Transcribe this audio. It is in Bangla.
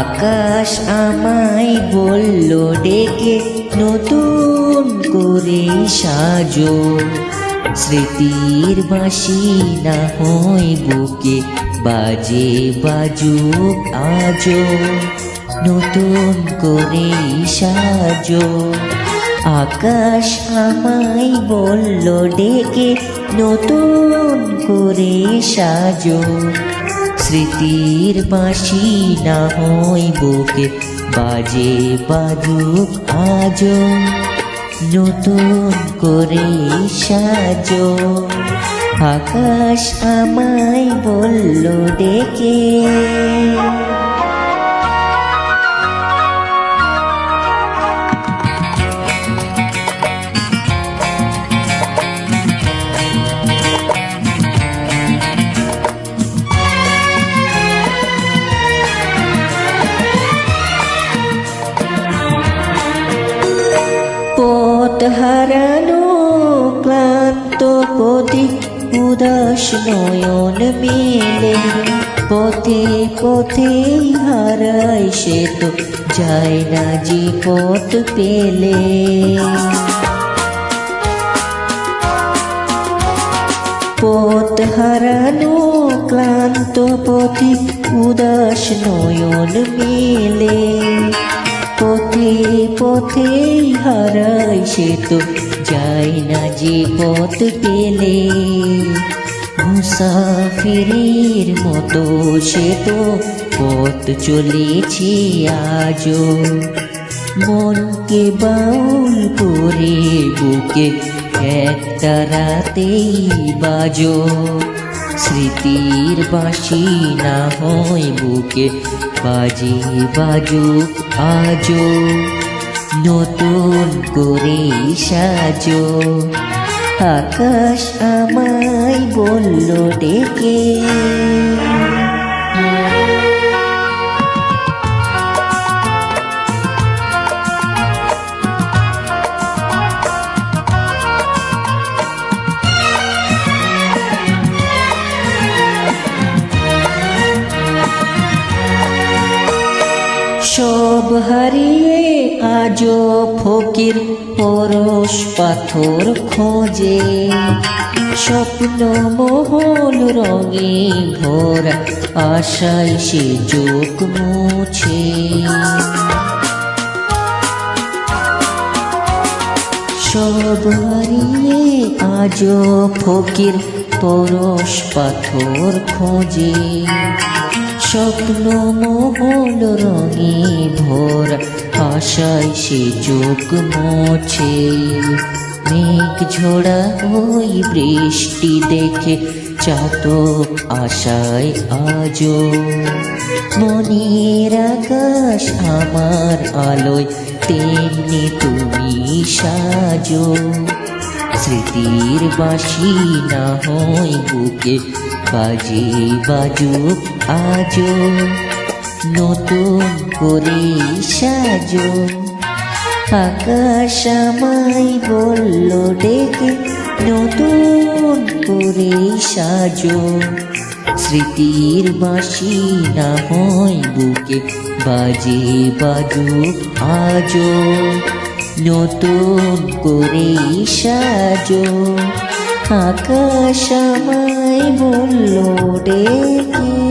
আকাশ আমায় বলল ডেকে নতুন করে সাজো, স্মৃতির বাঁশি না হয় বুকে বাজে বাজুক আজো, নতুন করে সাজো। আকাশ আমায় বলল ডেকে নতুন করে সাজো, স্মৃতির বাঁশি না হয় বুকে বাজে বাজুক আজো, নতুন করে সাজো। আকাশ আমায় বলল ডেকে। পথ হারানো ক্লান্ত পথিক উদাস নয়ন মেলে, পথে পথে হারায় সে তো যায় না যে পথ পেলে। পথ হারানো ক্লান্ত পথিক উদাস নয়ন মেলে, পথে পথে হারায় সে তো যায় না যে পথ পেলে। মুসাফিরের মতো সে তো পথ চলেছে আজও, মনকে বাউল করে বুকে একটা রাতেই বাজো, স্মৃতির বাঁশি না হয় বুকে বাজে বাজুক আজো, নতুন করে সাজো। আকাশ আমায় বলল ডেকে। সব হারিয়ে আজও ফকির পরশ পাথর খোঁজে, স্বপ্ন মহল রঙে ভরা আশায় সে চোখ মুছে। সব হারিয়ে আজও ফকির পরশ পাথর খোঁজে, স্বপ্ন মহল রঙে ভরা আশায় সে চোখ মোছে। মেঘ ঝোড়া ওই বৃষ্টি দেখে চাতক আশায় আজো, মনের আকাশ আমার আলোয় তেমনি তুমি সাজো, স্মৃতির বাঁশি না হয় বুকে বাজে বাজুক আজো, নতুন করে সাজো। আকাশ আমায় বলল ডেকে নতুন করে সাজো, স্মৃতির বাঁশি না হয় বুকে বাজে বাজুক আজো, নতুন করে সাজো। আকাশ আমায় বলল ডেকে।